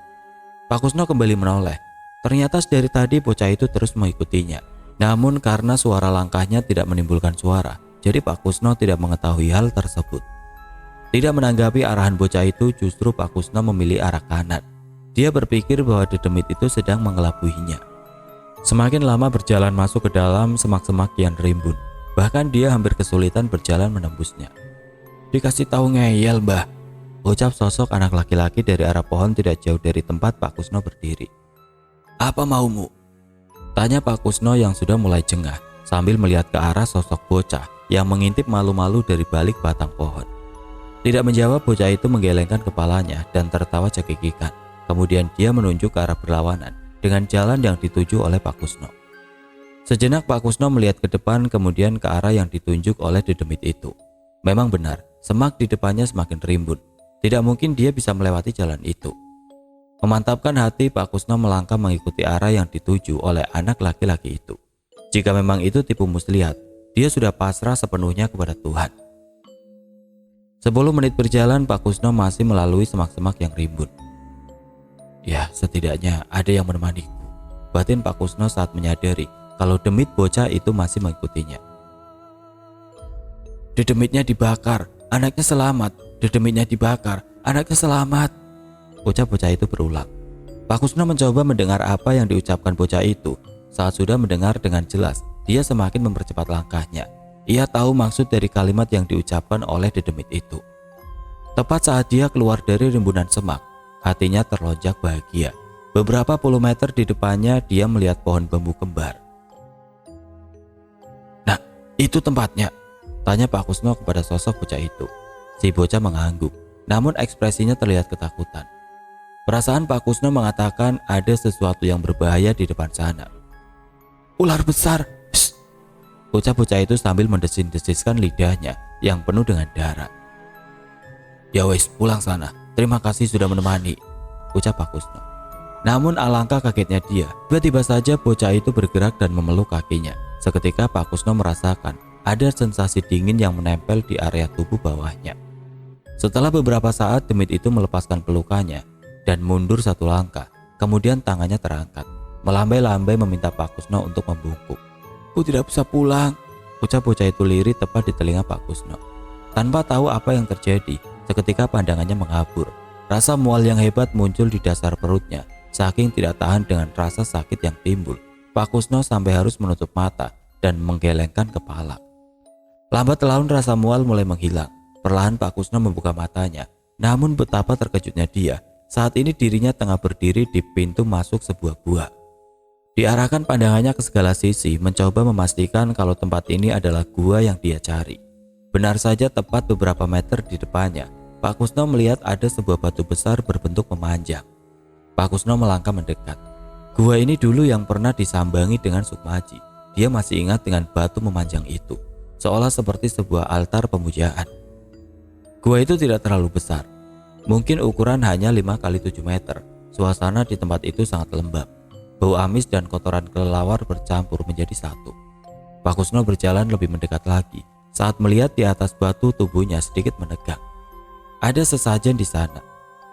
Pak Kusno kembali menoleh. Ternyata dari tadi bocah itu terus mengikutinya. Namun karena suara langkahnya tidak menimbulkan suara, jadi Pak Kusno tidak mengetahui hal tersebut. Tidak menanggapi arahan bocah itu, justru Pak Kusno memilih arah kanan. Dia berpikir bahwa dedemit itu sedang mengelabuinya. Semakin lama berjalan masuk ke dalam semak-semak yang rimbun. Bahkan dia hampir kesulitan berjalan menembusnya. Dikasih tahu ngeyel, Mbah. Ucap sosok anak laki-laki dari arah pohon tidak jauh dari tempat Pak Kusno berdiri. Apa maumu? Tanya Pak Kusno yang sudah mulai jengah sambil melihat ke arah sosok bocah yang mengintip malu-malu dari balik batang pohon. Tidak menjawab, bocah itu menggelengkan kepalanya dan tertawa cekikikan. Kemudian dia menunjuk ke arah berlawanan dengan jalan yang dituju oleh Pak Kusno. Sejenak Pak Kusno melihat ke depan, kemudian ke arah yang ditunjuk oleh dedemit itu. Memang benar, semak di depannya semakin rimbun. Tidak mungkin dia bisa melewati jalan itu. Memantapkan hati, Pak Kusno melangkah mengikuti arah yang dituju oleh anak laki-laki itu. Jika memang itu tipu muslihat, dia sudah pasrah sepenuhnya kepada Tuhan. 10 menit berjalan, Pak Kusno masih melalui semak-semak yang rimbun. Ya, setidaknya ada yang menemaniku, batin Pak Kusno saat menyadari kalau demit bocah itu masih mengikutinya. Dedemitnya dibakar, anaknya selamat. Dedemitnya dibakar, anaknya selamat. Ucap bocah itu berulang. Pak Kusno mencoba mendengar apa yang diucapkan bocah itu. Saat sudah mendengar dengan jelas, dia semakin mempercepat langkahnya. Ia tahu maksud dari kalimat yang diucapkan oleh dedemit itu. Tepat saat dia keluar dari rimbunan semak, hatinya terlonjak bahagia. Beberapa puluh meter di depannya dia melihat pohon bambu kembar. Nah, itu tempatnya, tanya Pak Kusno kepada sosok bocah itu. Si bocah mengangguk, namun ekspresinya terlihat ketakutan. Perasaan Pak Kusno mengatakan ada sesuatu yang berbahaya di depan sana. Ular besar. Shh. Ucap bocah itu sambil mendesis-desiskan lidahnya yang penuh dengan darah. Ya wes, pulang sana. Terima kasih sudah menemani, ucap Pak Kusno. Namun alangkah kagetnya dia, tiba-tiba saja bocah itu bergerak dan memeluk kakinya. Seketika Pak Kusno merasakan ada sensasi dingin yang menempel di area tubuh bawahnya. Setelah beberapa saat, demit itu melepaskan pelukannya dan mundur satu langkah. Kemudian tangannya terangkat, melambai-lambai meminta Pak Kusno untuk membungkuk. Aku tidak bisa pulang, ucap bocah itu lirih tepat di telinga Pak Kusno. Tanpa tahu apa yang terjadi, seketika pandangannya mengabur. Rasa mual yang hebat muncul di dasar perutnya. Saking tidak tahan dengan rasa sakit yang timbul, Pak Kusno sampai harus menutup mata dan menggelengkan kepala. Lambat laun rasa mual mulai menghilang. Perlahan Pak Kusno membuka matanya. Namun betapa terkejutnya dia, saat ini dirinya tengah berdiri di pintu masuk sebuah gua. Diarahkan pandangannya ke segala sisi, mencoba memastikan kalau tempat ini adalah gua yang dia cari. Benar saja, tepat beberapa meter di depannya, Pak Kusno melihat ada sebuah batu besar berbentuk memanjang. Pak Kusno melangkah mendekat. Gua ini dulu yang pernah disambangi dengan Sukmaji. Dia masih ingat dengan batu memanjang itu, seolah seperti sebuah altar pemujaan. Gua itu tidak terlalu besar, mungkin ukuran hanya 5 kali 7 meter. Suasana di tempat itu sangat lembab. Bau amis dan kotoran kelelawar bercampur menjadi satu. Pak Kusno berjalan lebih mendekat lagi. Saat melihat di atas batu, tubuhnya sedikit menegak. Ada sesajen di sana.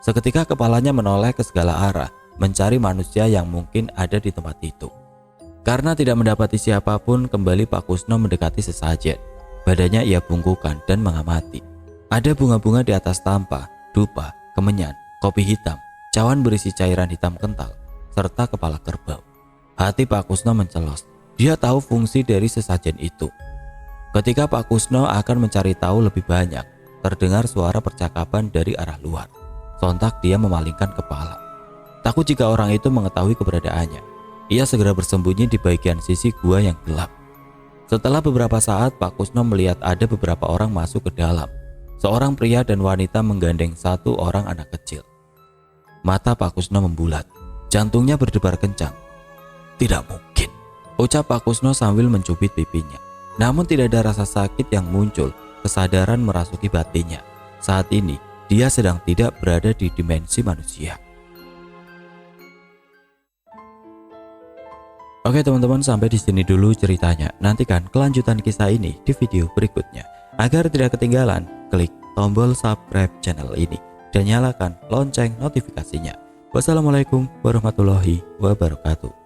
Seketika kepalanya menoleh ke segala arah, mencari manusia yang mungkin ada di tempat itu. Karena tidak mendapati siapapun, kembali Pak Kusno mendekati sesajen. Badannya ia bungkukkan dan mengamati. Ada bunga-bunga di atas tampa, dupa, kemenyan, kopi hitam, cawan berisi cairan hitam kental, serta kepala kerbau. Hati Pak Kusno mencelos. Dia tahu fungsi dari sesajen itu. Ketika Pak Kusno akan mencari tahu lebih banyak, terdengar suara percakapan dari arah luar. Sontak dia memalingkan kepala. Takut jika orang itu mengetahui keberadaannya, ia segera bersembunyi di bagian sisi gua yang gelap. Setelah beberapa saat, Pak Kusno melihat ada beberapa orang masuk ke dalam. Seorang pria dan wanita menggandeng satu orang anak kecil. Mata Pak Kusno membulat, jantungnya berdebar kencang. Tidak mungkin, ucap Pak Kusno sambil mencubit pipinya. Namun tidak ada rasa sakit yang muncul, kesadaran merasuki batinnya. Saat ini, dia sedang tidak berada di dimensi manusia. Oke teman-teman, sampai di sini dulu ceritanya. Nantikan kelanjutan kisah ini di video berikutnya. Agar tidak ketinggalan, klik tombol subscribe channel ini dan nyalakan lonceng notifikasinya. Wassalamualaikum warahmatullahi wabarakatuh.